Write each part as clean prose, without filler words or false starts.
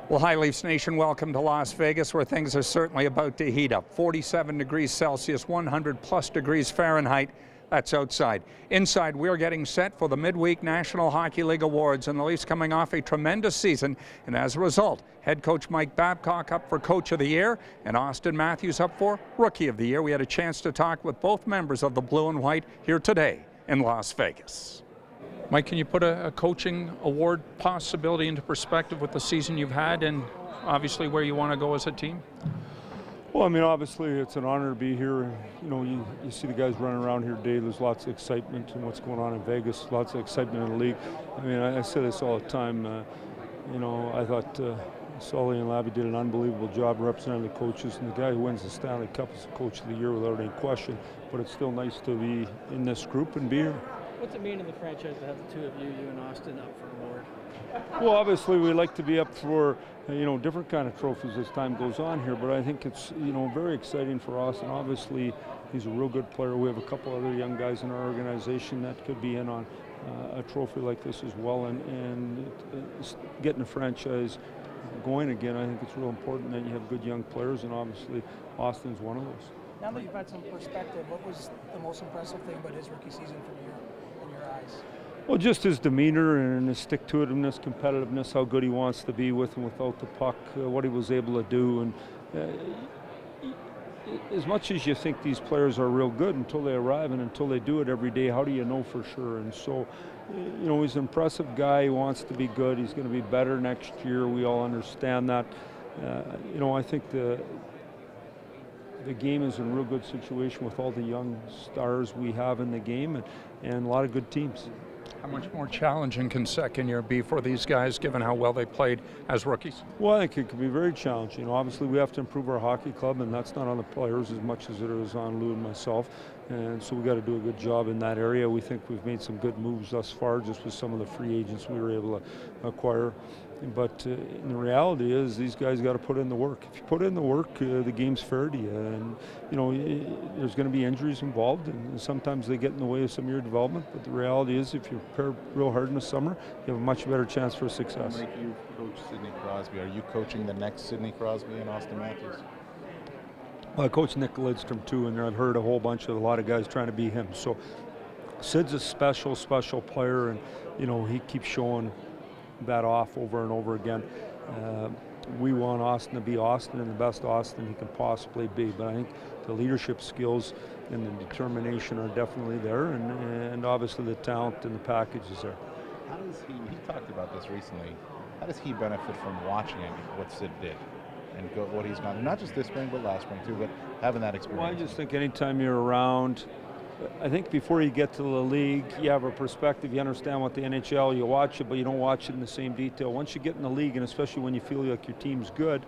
Well, hi, Leafs Nation. Welcome to Las Vegas, where things are certainly about to heat up. 47 degrees Celsius, 100 plus degrees Fahrenheit. That's outside. Inside, we're getting set for the midweek National Hockey League Awards, and the Leafs coming off a tremendous season. And as a result, head coach Mike Babcock up for Coach of the Year, and Auston Matthews up for Rookie of the Year. We had a chance to talk with both members of the Blue and White here today in Las Vegas. Mike, can you put a coaching award possibility into perspective with the season you've had and obviously where you want to go as a team? Well, I mean, obviously it's an honor to be here. You know, you see the guys running around here today. There's lots of excitement in what's going on in Vegas, lots of excitement in the league. I mean, I say this all the time. You know, I thought Sully and Labby did an unbelievable job representing the coaches, and the guy who wins the Stanley Cup is the Coach of the Year without any question. But it's still nice to be in this group and be here. What's it mean to the franchise to have the two of you and Auston, up for an award? Well, obviously we like to be up for, you know, different kind of trophies as time goes on here, but I think it's, you know, very exciting for Auston. Obviously, he's a real good player. We have a couple other young guys in our organization that could be in on a trophy like this as well, and getting the franchise going again, I think it's real important that you have good young players, and obviously Auston's one of those. Now that you've had some perspective, what was the most impressive thing about his rookie season from in your eyes? Well, just his demeanor and his stick-to-itiveness, competitiveness, how good he wants to be with and without the puck, what he was able to do. And as much as you think these players are real good until they arrive and until they do it every day, how do you know for sure? And so, you know, he's an impressive guy. He wants to be good. He's going to be better next year. We all understand that. You know, I think the game is in a real good situation with all the young stars we have in the game, and a lot of good teams. How much more challenging can second year be for these guys, given how well they played as rookies? Well, I think it can be very challenging. You know, obviously we have to improve our hockey club, and that's not on the players as much as it is on Lou and myself. And so we got to do a good job in that area. We think we've made some good moves thus far, just with some of the free agents we were able to acquire. But the reality is these guys got to put in the work. If you put in the work, the game's fair to you. And, you know, there's going to be injuries involved, and sometimes they get in the way of some of your development. But the reality is if you prepare real hard in the summer, you have a much better chance for success. Mike, you coach Sidney Crosby. Are you coaching the next Sidney Crosby and Auston Matthews? Well, I coach Nick Lidstrom too, and I've heard a lot of guys trying to be him. So Sid's a special player, and, you know, he keeps showing that off over and over again. We want Auston to be Auston and the best Auston he can possibly be, but I think the leadership skills and the determination are definitely there, and obviously the talent and the package is there. How does he talked about this recently, how does he benefit from watching what Sid did and what he's gone, not just this spring but last spring too, but having that experience? Well, I just think anytime you're around, I think before you get to the league, you have a perspective, you understand what the NHL, you watch it, but you don't watch it in the same detail. Once you get in the league, and especially when you feel like your team's good,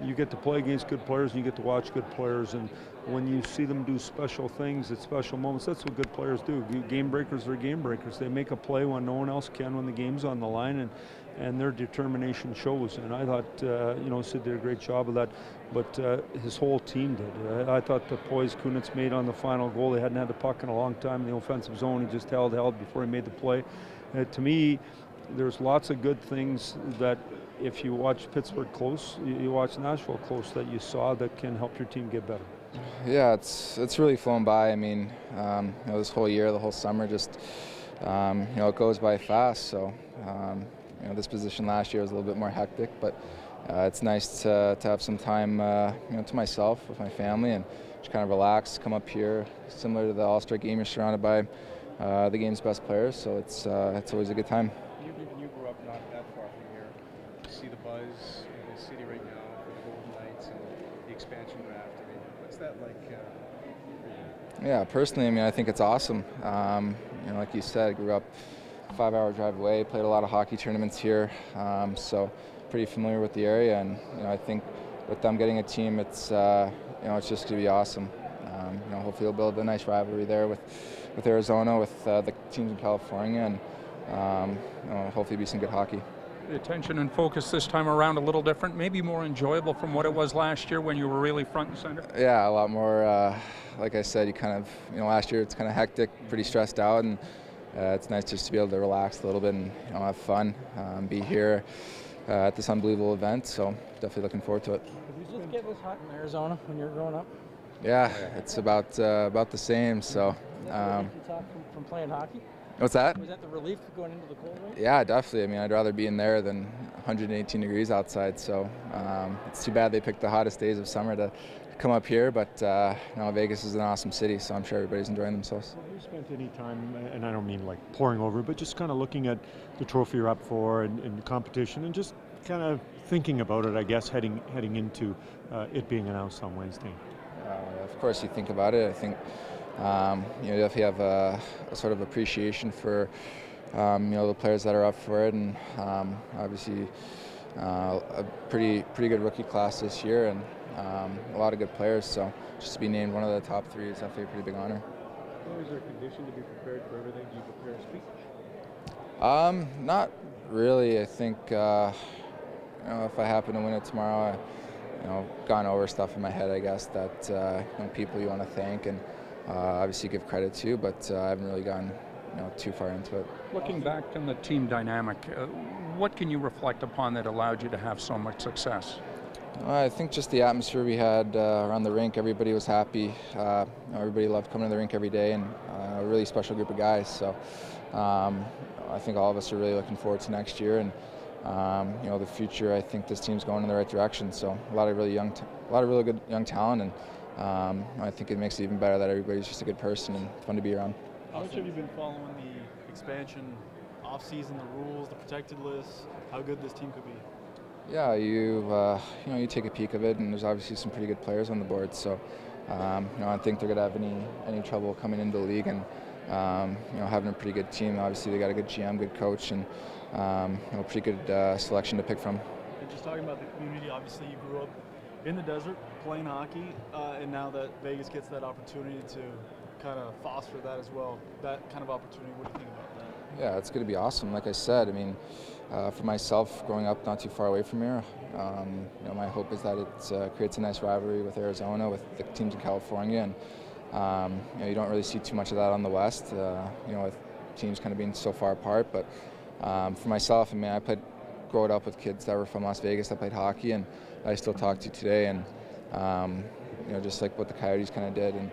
you get to play against good players and you get to watch good players, and when you see them do special things at special moments, that's what good players do. Game breakers are game breakers. They make a play when no one else can, when the game's on the line, and their determination shows. And I thought, you know, Sid did a great job of that, but his whole team did. I thought the poise Kunitz made on the final goal, they hadn't had the puck in a long time in the offensive zone. He just held before he made the play. To me, there's lots of good things that if you watch Pittsburgh close, you watch Nashville close, that you saw that can help your team get better. Yeah, it's really flown by. I mean, you know, this whole year, the whole summer, just you know, it goes by fast. So you know, this position last year was a little bit more hectic, but it's nice to have some time, you know, to myself with my family and just kind of relax, come up here. Similar to the All-Star game, you're surrounded by the game's best players, so it's always a good time. You grew up not that far from here. You see the buzz in the city right now for the Golden Knights and the expansion draft. I mean, what's that like? Yeah, personally, I mean, I think it's awesome. You know, like you said, I grew up a 5-hour drive away, played a lot of hockey tournaments here, so pretty familiar with the area, and you know, I think with them getting a team, it's you know, it's just going to be awesome. You know, hopefully we'll build a nice rivalry there with Arizona, with the teams in California, and you know, hopefully be some good hockey. The attention and focus this time around a little different, maybe more enjoyable from what it was last year when you were really front and center? Yeah, a lot more, like I said, you kind of, you know, last year it's kind of hectic, pretty stressed out, and it's nice just to be able to relax a little bit and, you know, have fun, be here, at this unbelievable event. So definitely looking forward to it. Did you get this hot in Arizona when you were growing up? Yeah, it's about the same. So. From playing hockey? What's that? Was that the relief of going into the cold rink? Yeah, definitely. I mean, I'd rather be in there than 118 degrees outside. So it's too bad they picked the hottest days of summer to come up here. But now Vegas is an awesome city, so I'm sure everybody's enjoying themselves. Have you spent any time, and I don't mean like pouring over, but just kind of looking at the trophy you're up for and the competition, and just kind of thinking about it, I guess, heading into it being announced on Wednesday? Of course, you think about it. I think. You definitely have a sort of appreciation for the players that are up for it, and obviously a pretty good rookie class this year, and a lot of good players. So just to be named one of the top 3 is definitely a pretty big honor. Is there a condition to be prepared for everything? Do you prepare to speak? Not really. I think if I happen to win it tomorrow, gone over stuff in my head, I guess, that people you want to thank and obviously give credit to, but I haven't really gone too far into it. Looking back on the team dynamic, what can you reflect upon that allowed you to have so much success? I think just the atmosphere we had around the rink. Everybody was happy. Everybody loved coming to the rink every day, and a really special group of guys. So I think all of us are really looking forward to next year, and the future. I think this team's going in the right direction. So a lot of really good young talent, and I think it makes it even better that everybody's just a good person and fun to be around. How much have you been following the expansion off-season, the rules, the protected list, how good this team could be? Yeah, you take a peek of it, and there's obviously some pretty good players on the board. So I don't think they're going to have any trouble coming into the league, and having a pretty good team. Obviously, they got a good GM, good coach, and pretty good selection to pick from. And just talking about the community, obviously you grew up in the desert playing hockey, and now that Vegas gets that opportunity to kind of foster that as well, that kind of opportunity, what do you think about that? Yeah, it's going to be awesome. Like I said, I mean, for myself, growing up not too far away from here, my hope is that it creates a nice rivalry with Arizona, with the teams in California, and you don't really see too much of that on the West, with teams kind of being so far apart. But for myself, I mean, I growing up with kids that were from Las Vegas that played hockey, and I still talk to today, and just like what the Coyotes kind of did, and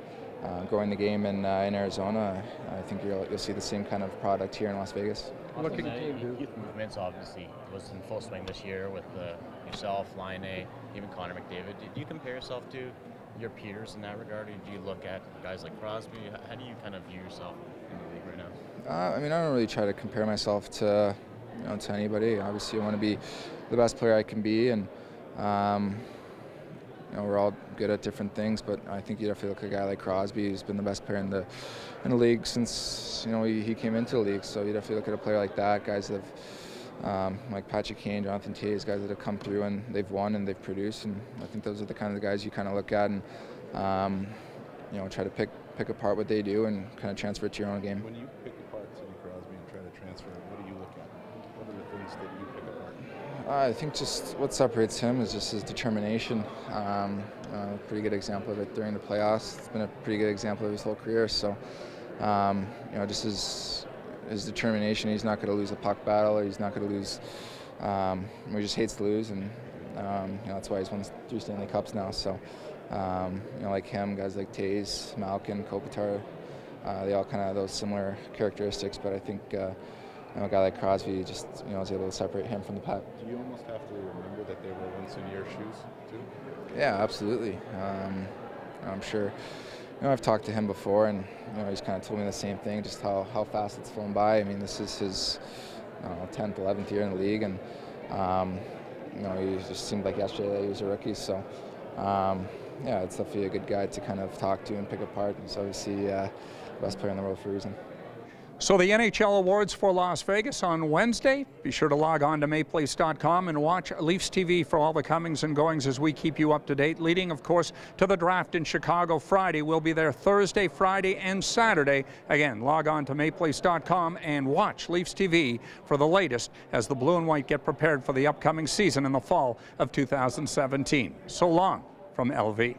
growing the game in Arizona, I think you'll see the same kind of product here in Las Vegas. Looking at youth movements, obviously, was in full swing this year with yourself, Line A, even Connor McDavid. Did you compare yourself to your peers in that regard, or do you look at guys like Crosby? How do you kind of view yourself in the league right now? I mean, I don't really try to compare myself to to anybody. Obviously, I want to be the best player I can be, and we're all good at different things. But I think you definitely look at a guy like Crosby, who's been the best player in the league since he came into the league. So you definitely look at a player like that, guys that have like Patrick Kane, Jonathan Toews, guys that have come through and they've won and they've produced. And I think those are the kind of the guys you kind of look at and try to pick apart what they do and kind of transfer it to your own game. When you pick apart Sidney Crosby and try to transfer it, what do you look at? What are the things that you pick apart? I think just what separates him is just his determination. Pretty good example of it during the playoffs. It's been a pretty good example of his whole career. So, just his determination. He's not going to lose a puck battle, or he's not going to lose. He just hates to lose, and that's why he's won 3 Stanley Cups now. So, like him, guys like Toews, Malkin, Kopitar, they all kind of have those similar characteristics. But I think a guy like Crosby just was able to separate him from the pack. Do you almost have to remember that they were once in your shoes too? Yeah, absolutely. I'm sure. I've talked to him before, and he's kind of told me the same thing, just how fast it's flown by. I mean, this is his 10th, 11th year in the league, and he just seemed like yesterday that he was a rookie. So, it's definitely a good guy to kind of talk to and pick apart. He's obviously the best player in the world for a reason. So the NHL Awards for Las Vegas on Wednesday. Be sure to log on to mayplace.com and watch Leafs TV for all the comings and goings as we keep you up to date. Leading, of course, to the draft in Chicago Friday. We'll be there Thursday, Friday, and Saturday. Again, log on to mayplace.com and watch Leafs TV for the latest as the Blue and White get prepared for the upcoming season in the fall of 2017. So long from LV.